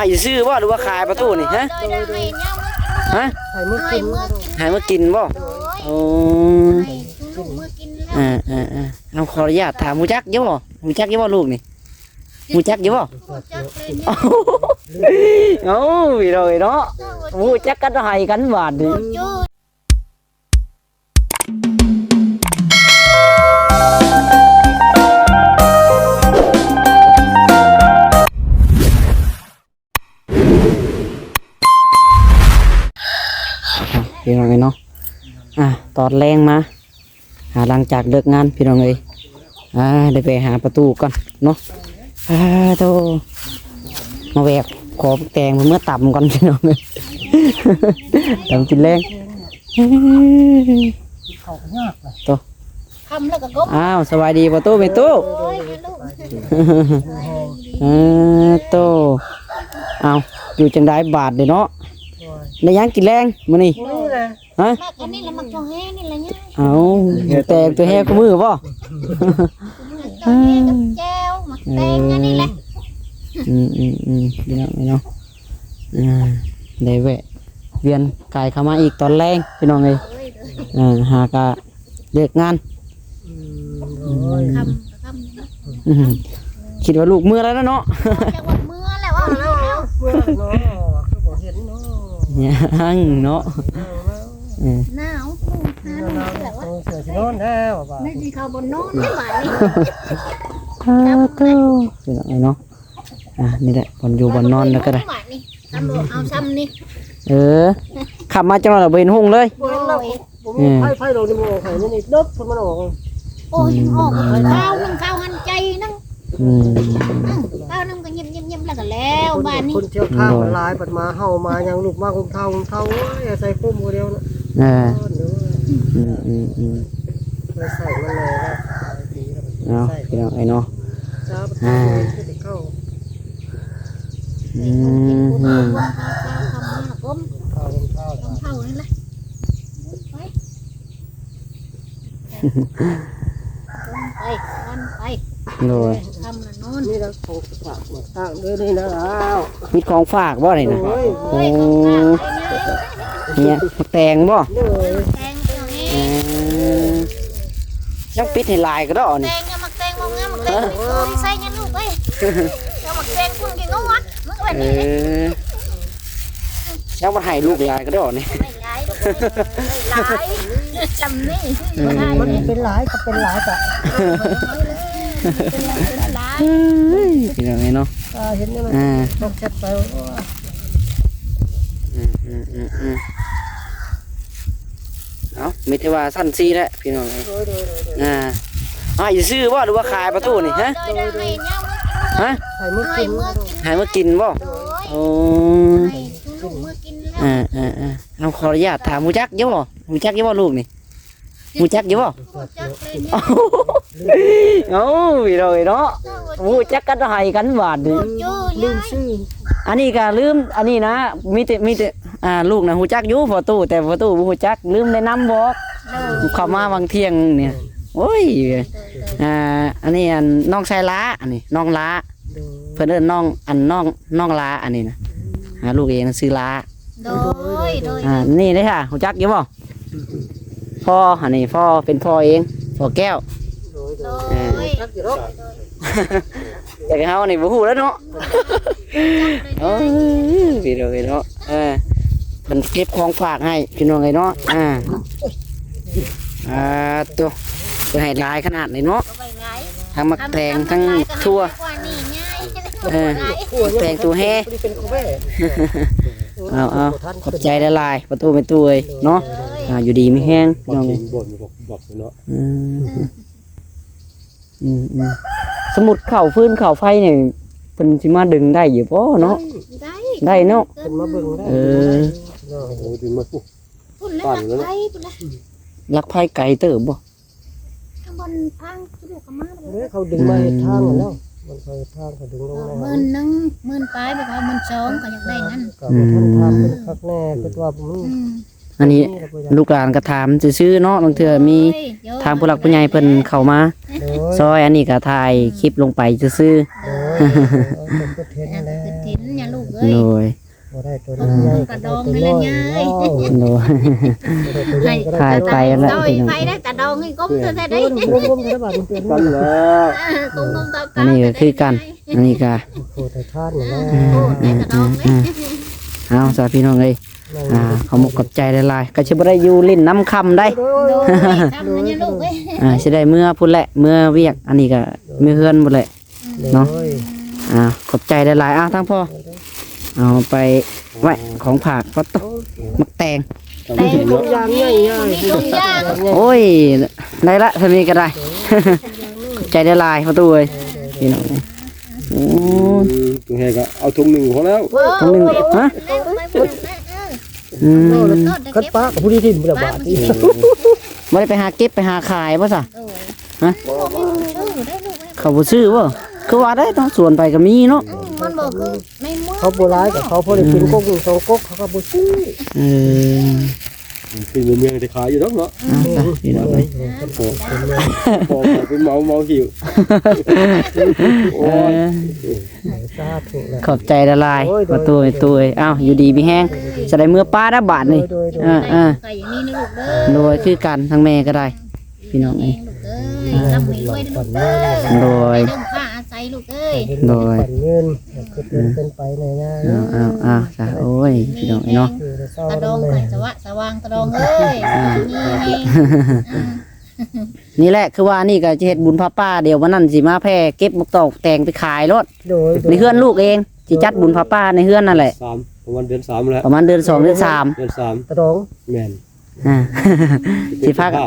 ให้ซื้อบ่หรือว่าขายประตูนี่ฮะฮะให้มื้อกินบ่โอ้เอาขออนุญาตถามมูจักอยู่บ่มูจักอยู่บ่ลูกนี่มูจักอยู่บ่โอ้ยrồi đóมูจักกันให้กันบาดนี่พี่น้องเนาะตอดแรงมาหลังจากเลิกงานพี่น้องเอ้ยได้ไปหาประตูก่อนเนาะโตมาแวกขอแตงเมื่อต่ำก่อนพี่น้องเอ้ยต่ำกินแรงโตสบายดีประตูไปตู้โตอยู่จังได้บาทเลยเนาะในยังกินแรงมื้อนี้ฮะอันนี้ละมักตัวแห้นี่ละเนี่ยแต่ตัวแห้ก็มือป่ะแก้วมักแตงอันนี้แหละพี่น้องได้แวะเวียนกายเข้ามาอีกตอนแรงพี่น้องเลยหากะเลิกงานคิดว่าลูกมือแล้วนะเนาะมือแล้วว่ายังเนาะหนาวเสือสินอนแล้วป่ะไม่ดีเขาบนนอนไม่ไหวเนาะนี่แหละบนอยู่บนนอนแล้วก็ได้เอาซ้ำนี่ขับมาจังหวะเราเบนหุ่งเลยไฟเราดิโม่ไข่นี่ดึ๊บมันออกโอ้ยออกข้าวนึ่งข้าวหันใจนั่งข้าวนึ่งก็ยิ้มแล้วก็แล้วบ้านนี้คนเที่ยวข้าวลายปัดมาเห่ามายังลูกมาคุ้มเท่าใส่คุ้มคนเดียวนะใส่มาเลยนะพี่น้องไอ้เนาะเลยนี่เราของฝากมาตั้งด้วยนี่นะมีของฝากบ่ไหนนะโอ้เนี่ยแตงบ่ยังปิดให้ลายก็ได้อ่ะนี่แตงเนี่ยมักแตงมองงามมักแตงไม่ใส่ยันลูกเอ้ยเรามักแตงคุณกินงงวะมันก็แบบนี้ยังมาให้ลูกลายก็ได้อ่ะนี่ลายจำนี่มันเป็นลายก็เป็นลายจ้ะพี่น้องเนาะเห็นไหมต้องแคปไปไม่ใช่ว่าสั้นซีแล้วพี่น้องอยู่ซื้อบ่หรือว่าขายประตูนี่ฮะให้มื้อกินบ่โอ้เอาขออนุญาตถามมูจักเยอะบ่มูจักเยอะบ่ลูกนี่มูจักเยอะบ่โอ้ยrồi đóมูจักกันให้กันบาดดิลืมชื่ออันนี้ก็ลืมอันนี้นะมีแต่ลูกนะมูจักอยู่ประตูแต่ประตูมูจักลืมในน้ำบอกเข้ามาบางเที่ยงเนี่ยโอ้ยอันนี้น้องชายล้าอันนี้น้องล้าเพื่อนเอิ้นน้องล้าอันนี้นะลูกเองซื้อล้านี่เลยค่ะมูจักอยู่บ่พ่ออันนี้พ่อเป็นพ่อเองพ่อแก้วแต่เขาเนี่ยบุหูแล้วเนาะพี่น้องเนาะมันเก็บของฝากให้พี่น้องเนาะตัวจะให้ลายขนาดไหนเนาะทั้งมักแตงทั้งทั่วแตงตัวแห่เอาขอบใจละลายประตูเป็นตัวเนาะอยู่ดีไม่แห้งน้องสมุดเข่าฟื้นเข่าไฟเนี่ยเป็นสิมาดึงได้อยู่ป่ะเนาะได้เนาะเป็นมาเบิ่งได้ดึงมาปุ๊บปั่นแล้วลักไฟไก่เติบบ่ข้างบนทางสะดวกมาเลยเขาดึงมาทางแล้วมันเคยทางเขาดึงลงมามื่นปลายไปเขามื่นสองก็อยากได้งั้นก็ทำเป็นคักแน่คือว่าผมอันนี้ลูกหลานกระถามซื้อเนาะบางเทื่อมีทางผู้หลักผู้ใหญ่เพิ่นเข้ามาซอยอันนี้ก็ถ่ายคลิปลงไปซื้อ ถิ่นอย่าลูกเ โดย บ่ได้ตัวนี้ใหญ่กระดองนี่แหละใหญ่ โดยขายไปแล้ว rồi พี่น้อง phải đấy cả đầu người cũng thế đấy รวมๆกันแล้วบาดเปลี่ยน กันแล้ว cũng không tao อันนี้ก็คือกันอันนี้ก็ โอ้แต่ท่านนี่นะ เอาสาพี่น้องเอ้ยขอมกกับใจหลายๆก็สิบ่ได้อยู่ลิ้นน้ำคำได้ rồi thăm nó như lúc ấy สิได้เมื่อพุ่นแหละเมื่อเวียกอันนี้ก็เมื่อเฮือนหมดแหละ เนาะ ขอบใจหลายๆทั้งพ่อเอาไปไว้ของผากก็ต้องมักแตง แต่ลูกยางใหญ่ Trung gian โอ้ยได้ละทำนี้ก็ได้ ขอบใจหลายๆประตูเอ้ยพี่น้องเอ้ยโอ้ ตัวแหก็เอาถุงหนึ่งพอแล้ว ตรงนึงฮะอืม คัดป้ากับผู้ที่ถิ่นแบบบาดนี่ บ่ได้ไปหาเก็บไปหาขายบ่ซะฮะเขาบ่ซื้อบ่คือว่าได้ต้องสวนไปก็มีเนาะ มันบอกคือในมือ เขาโบราณกับเขาพอได้กินก๊กสองก๊กเขาก็บ่ซื้อ เออ คือเมืองจะขายอยู่แล้วเนาะ เอาไปพี่น้องเอ้ย พอเป็นเมาหิว เอ โอ้ย อ ทราบถูกแล้ว ขอบใจละลายประตูไอ้ตัวอ้าวอยู่ดีมีแห้งจะได้เมื่อป้าได้บาทนี่ โดย ใส่อย่างนี้นะลูกเด้อ โดยคือกันทั้งแม่ก็ได้ พี่น้องเอ้ย ลูกเอ้ยรับมือด้วยลูกเด้อ โดย เรื่องผ้าอาศัยลูกเอ้ย โดยปั่นเงินคือเป็นไปในงาน อ้าวจ้ะโอ้ยพี่น้องเอ้ยเนาะ คือเศร้า ตะดอง เล ก่อย นสว่างตะดองเอ้ยนี่ให้ นี่แหละคือว่านี่ก็จะเฮ็ดบุญพระป้าเดี๋ยววันนั้นสิมาแพร่เก็บมกตอกแตงไปขายรถ โดย ในเฮือนลูกเองสิจัดบุญพระป้าในเฮือนนั่นแหละ 3ประมาณเดือน3แล้ว ประมาณเดือน2เดือน3 เดือน3 ตะดอง แม่น อ่า สิพากัน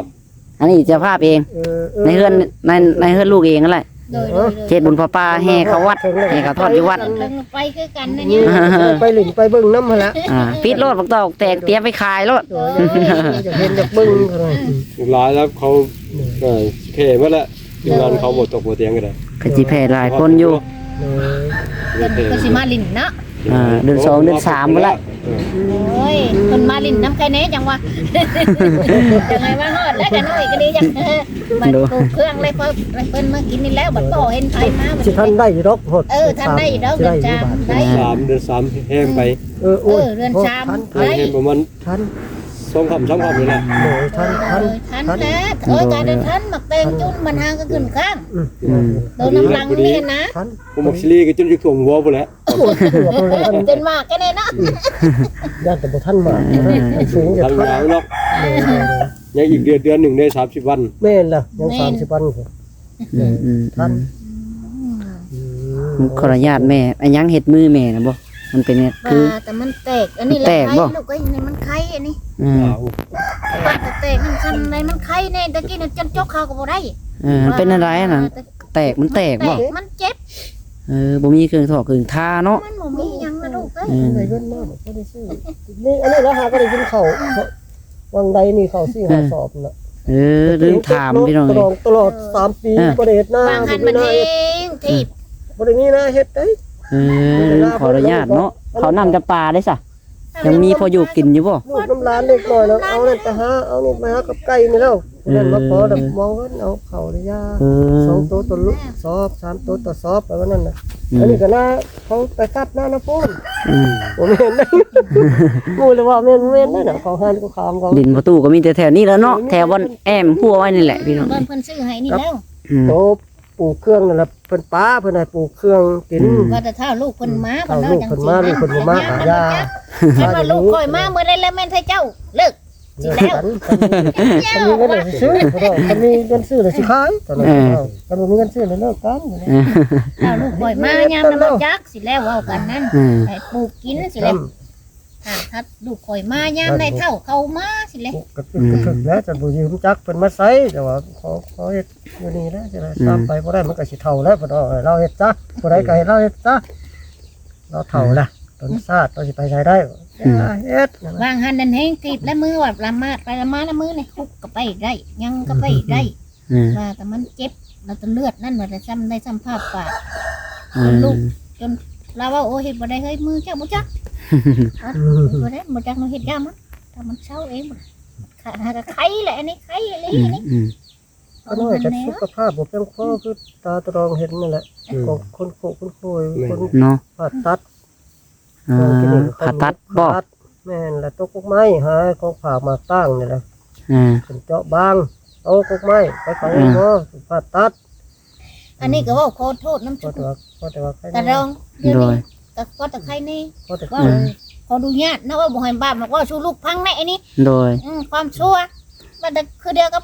อันนี้เจะภาพเอง ในเฮือนในเฮือนลูกเองนั่นแหละ โดยโดย เฮ็ดบุญพระป้าแห่เขาวัดแห่เขาทอดอยู่วัด ไปคือกันนะเนี่ย ไปหลิงไปเบิ่งน้ำมาละ ปิดรถบักตอกแตกเตรียมไปขายรถ จะเห็นจากเบิ่งเขาเลย หลายแล้วเขาเพหมดแล้วทีมงานเขาหมดตกหมดเตียงกันเลย ก็สิแผ่หลายคนอยู่ ก็สิมาลินเนาะ เดือน2เดือน3พุ่นละ โอ้ยคนมาลินน้ำไข่เน่จังวะจังไงว่าฮอดแล้วกันหน่อยก็ดีจังบัดปลูกเครื่องเลยเพิ่นมากินนี่แล้วบัดบ่เห็นไผมา สิท่านได้ดอกหด ท่านได้ดอกเดือนจามได้ 3เดือน3แห้งไป โอ้ย เดือนจาม แห้งประมาณ ท่าน 2คำ3คำนี่แหละ โดยท่าน ท่านแล้วการเดินท่านมักเตงจุนมันหางก็ขึ้นข้างโดนน้ำลังนี่นะ ท่าน ผมมักซิลีก็จนจะถ่วงหัวพุ่นแหละ จนมากแค่ไหนนะ ญาติแต่ท่านมาสูงจะ ทาง ท่าน ยาวเนาะยังอีกเดือนหนึ่งได้30วัน แม่นล่ะยัง30 วัน ท่าน ขออนุญาตแม่อันยังเฮ็ดมือแม่นะบ่มันเป็นเนี่ยคือ แต่มันแตกอันนี้แหละไข่ลูกไอ้นี่มันไข่อันนี้ แตกมันคันในมันไข่แน่ตะกี้น่ะจนจกข้าวก็บ่ได้ มันเป็นอะไรน่ะแตกมันแตกบ่ มันเจ็บ บ่มีเครื่องถอกเครื่องทาเนาะ มันบ่มีหยังนะลูกเอ้ย ได้เงินมากก็ได้ซื้อนี่อันนี้ราคาก็ได้กินข้าววังใดนี่ข้าว4 5สอบน่ะ ลืมถามพี่น้อง ตลอด3 ปีบ่ได้เฮ็ดนา บางหันมันเองทีบ บ่ได้มีนาเฮ็ดได้ ขออนุญาตเนาะเขานำจะปลาได้ซะยังมีพออยู่กินอยู่บ่ ลูกน้ำร้านเล็กน้อยแล้วเอานั่นไปหาเอานี่ไปหากับไก่นี่แล้วนั่นมาขอแบบมองเพิ่นเอาเข้าได้ยา2ตัวต่อลูกสอบ3ตัวต่อสอบไปว่านั่นน่ะอันนี้ก็น่าเขาไปกัดหน้านะพุ่นบ่แม่นได้งูเลยว่าแม่นได้น่ะเขาหันก็ขามเขา ดินประตูก็มีแต่แถวนี้แล้วเนาะแถวบนแอมหัวไว้นี่แหละพี่น้อง เพิ่นซื้อให้นี่แล้ว โตปลูกเครื่องนั่นล่ะเพิ่นป้าเพิ่นให้ปลูกเครื่องกิน ว่าแต่ถ้าลูกเพิ่นมา เอาลูกเพิ่นมาลูกเพิ่นบ่มาหายา ถ้าว่าลูกคอยมาเมื่อใดแล้วแม่นให้เจ้าเลิกสิแล้ว คันมีเงินเลยซื้อคันมีเงินซื้อเลยสิขายตอนนั้นคันบ่มีเงินซื้อเลยเลิกกัน ถ้าลูกคอยมายามนำจักสิแล้วเว้ากันนั่นให้ปลูกกินสิแล้วถ้าลูกคอยมายามได้เท่าเข้ามาสิแล้ว ก็ถึกแล้วจะบ่ยืมจักเพิ่นมาใช้แต่ว่าขอเฮ็ดอยู่นี่แล้วจะได้ตามไปบ่ได้มันก็สิเฒ่าแล้วเพิ่นเอาให้เราเฮ็ดซะบ่ได้ก็ให้เราเฮ็ดซะเราเฒ่าแล้วต้นชาติเราสิไปไสได้เฮ็ด วางหันนั่นแห้งตีบและมือว่าละมาดไปละมาละมือนี่คุกก็ไปได้ยังก็ไปได้ว่าแต่มันเจ็บเราจะเลือดนั่นว่าจะซ้ำได้ซ้ำภาพปากลูกจนเราว่าโอ้เฮ็ดบ่ได้เฮ้ยมือเจ้าบ่จักบ่ได้บ่จักมันเฮ็ดยามมันถ้ามันเศร้าเองขาดหาไข้แหละอันนี้ไข้อะไรนี่ ก็น้อยจะสุขภาพบ่เพียงพอคือตาตรองเห็นนั่นแหละคนโคคนโคยคน เนาะ ผ่าตัด ผ่าตัดบ่ แม่นแล้วตกกกไม้หาของฝากมาตั้งนี่แหละ เป็นเจาะบางเอากกไม้ไปฝังเองเนาะผ่าตัด อันนี้ก็ว่าขอโทษน้ำ ก็ ชุบ แต่ว่าใคร แต่รองเดี๋ยว โดย นี้แต่ก็แต่ใครนี่ ก็แต่ ว่าขอดูญาตินะว่าบ่ให้บ้านบอกว่าชูลูกพังแน่ไอ้นี่ โดย ความชั่วมันคือเดียวกับ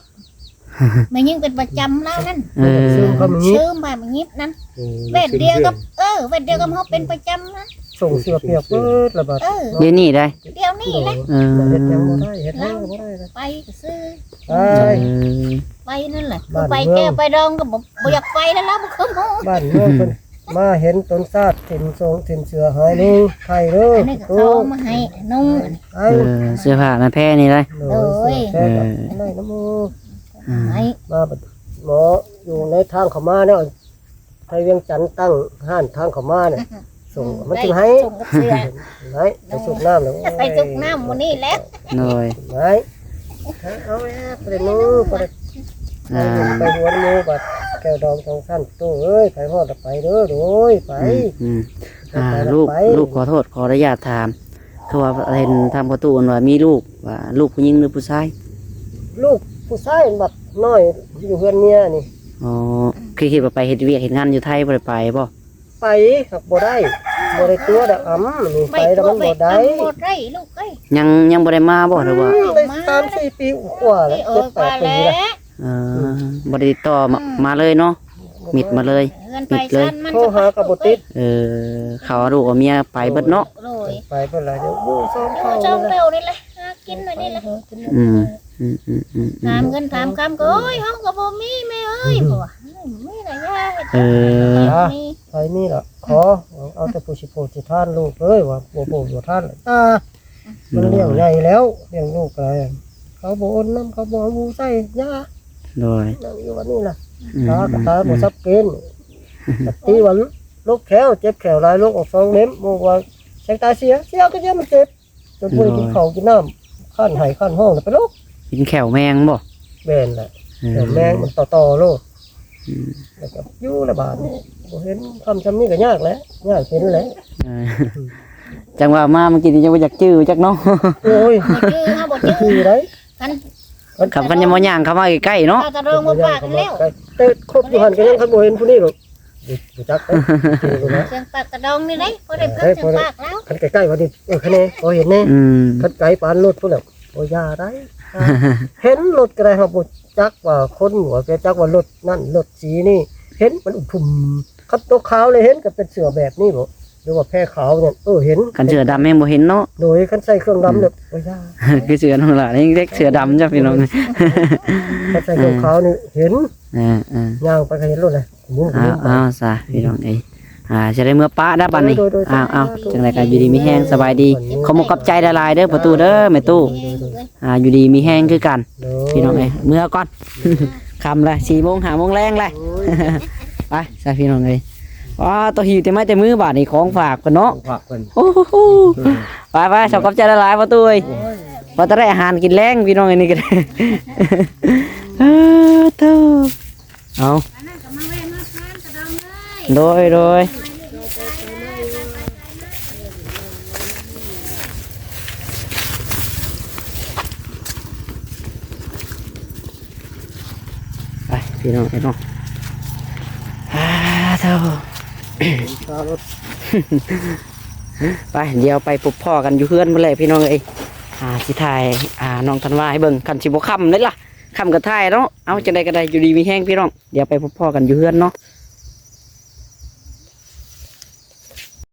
มันยิ่งเป็นประจำแล้วนั่น ซื้อเขามี ชื่อมามันยิบนั้นเวทเดียวกับเวทเดียวกับเขาเป็นประจำนะ ส่งเสือเปียกเปิดระบาด เดี๋ยวนี้ได้ เดี๋ยวนี้แหละ เฮ็ดยังบ่ได้เฮ็ดยังบ่ได้เลย ไปก็ซื้อ ไป ไปนั่นแหละคือไปแก้ไปดองก็บ่อยากไปแล้วล่ะบ่คือหมู่ บ้านเมืองเพิ่นมาเห็นต้นซาดถิ่นทรงถิ่นเสือหายนึงไข่เด้อ อันนี้ก็เขาเอามาให้นุ่ง ไอ้ เสื้อผ้าหน้าแพร่นี่ได้ โอ้ยแค่กับได้น้ำมู ให้ มาบัดหมออยู่ในทางเขามาเนี่ยไทยเวียงจันทน์ตั้งห้านทางเขามาเนี่ยส่งมันจึงให้ ส่งกับเสื้อ ไหนไปสูบน้ำแล้ว จะไปจุกน้ำมื้อนี้แหล้ว โดย ไหนเอาแอบไปนู้ไปไปหัวมูบัดแก้วดองทองสั้นตู้เอ้ยไปฮอดไปเด้อโดยไป ลูกขอโทษขออนุญาตถามคือว่าเห็นทางประตูว่ามีลูกว่าลูกผู้หญิงหรือผู้ชาย ลูกผู้ชายบัดน้อยอยู่เฮือนเมียนี่ อ๋อคือคิดว่าไปเฮ็ดเวียกเฮ็ดงานอยู่ไทยบ่ได้ไปบ่ ไปครับบ่ได้ตัวดอกนี่ไปแล้วมันบ่ได้ บ่ได้ลูกเอ้ย ยังบ่ได้มาบ่หรือว่า ได้3-4 ปีกว่าแล้ว 7-8 ปีแล้ว บ่ได้ติดต่อมาเลยเนาะมิดมาเลย เงินไปชั้นมัน โทรหาก็บ่ติด เขาเอาลูกเอาเมียไปเบิดเนาะ โดย ไปเพิ่นล่ะเดี๋ยวอยู่ซ้อมเขา จ้อง นี่แหละ เร็วนี่แหละหากินหน่อยนี่แหละ อืม ถามเงินถามคำก็โอ้ยเฮาก็บ่มีแม่เอ้ยบ่ว่ามีอะไรยา มี ไปนี่ล่ะขอเอาแต่ผู้สิโพธิท่านลูกเอ้ยว่าบ่โพธิท่านมันเลี้ยงใหญ่แล้วเลี้ยงลูกอะไรเขาบ่โอนน้ำเขาบ่เอาบูใส่ยา โดย นั่งอยู่วันนี้ล่ะตากระตาบ่ซับเกณฑ์ตีวันลูกแขวเจ็บแขวหลายลูกออก2เม็ดบ่ว่าแสงตาเสียก็ยังมันเจ็บจนบ่ได้กินข้าวกินน้ำข้านไห้ข้านห้องไปลูก กินแขวแมงบ่ แม่นแหละแต่แมงมันต่อโลดแล้วก็อยู่ละบาดบ่เห็นคำจำนี้ก็ยากแหละยากเห็นแหละ จังว่ามาเมื่อกี้นี่จะบ่อยากจื้อจักเนาะ โอ้ย บ่จื้อเฮาบ่จื้อ คือได้ กัน ขับกันยังบ่ย่างเข้ามาใกล้ๆเนาะ ถ้าจะเริ่มบ่ปากกันแล้ว แต่ครบอยู่หันก็ยังคันบ่เห็นผู้นี้หรอกรู้จักไปนะ เสียงปากกระดองนี่ได้พอได้พักเสียงปากแล้ว คันใกล้ๆว่านี่คะแนนบ่เห็นแน่ คันไกลปานรถพุ่นแล้วบ่ยาได้ เห็นรถก็ได้ครับบ่จักว่าคนหัวแกจักว่ารถนั่นรถสีนี่เห็นมันพุ่มคันตัวขาวเลยเห็นก็เป็นเสือแบบนี้บ่หรือว่าแพรขาวเนี่ยเห็น กันเสือดำแม่งบ่เห็นเนาะ โดยคันใส่เครื่องดำเนี่ยบ่ยา คือเสือนั่นล่ะนี่เรียกเสือดำจ้ะพี่น้อง คันใส่เครื่องขาวนี่เห็น ย่างไปก็เห็นรถเลยมุ้ง ซะพี่น้องจะได้เมื่อป้าได้บัดนี้จังได๋ก็อยู่ดีมีแฮงสบายดีขอมกับใจละลายเด้อประตูเด้อแม่ตู้อยู่ดีมีแฮงคือกันพี่น้องเอ้ยเมื่อก่อนค่ำละ4:00 น 5:00 นแรงเลยไปซะพี่น้องเอ้ยว้าตัวหิวแต่ไม้แต่มือบาดนี่ของฝากเพิ่นเนาะ ฝากเพิ่น โอ้โหไปๆขอกับใจละลายประตูเอ้ยพอจะได้อาหารกินแรงพี่น้องอันนี้ก็ได้เต้าเอาโดยไปพี่น้องเนาะเต้าไปเดี๋ยวไปปุบพ่อกันอยู่เพื่อนมาเลยพี่น้องเอ้ยสิถ่ายน้องธันวาให้เบิ่งคันสิบ่ค่ำนี่ล่ะค่ำก็ถ่ายเนาะเอาจังได๋ก็ได้อยู่ดีมีแห้งพี่น้องเดี๋ยวไปปุบพ่อกันอยู่เพื่อนเนาะ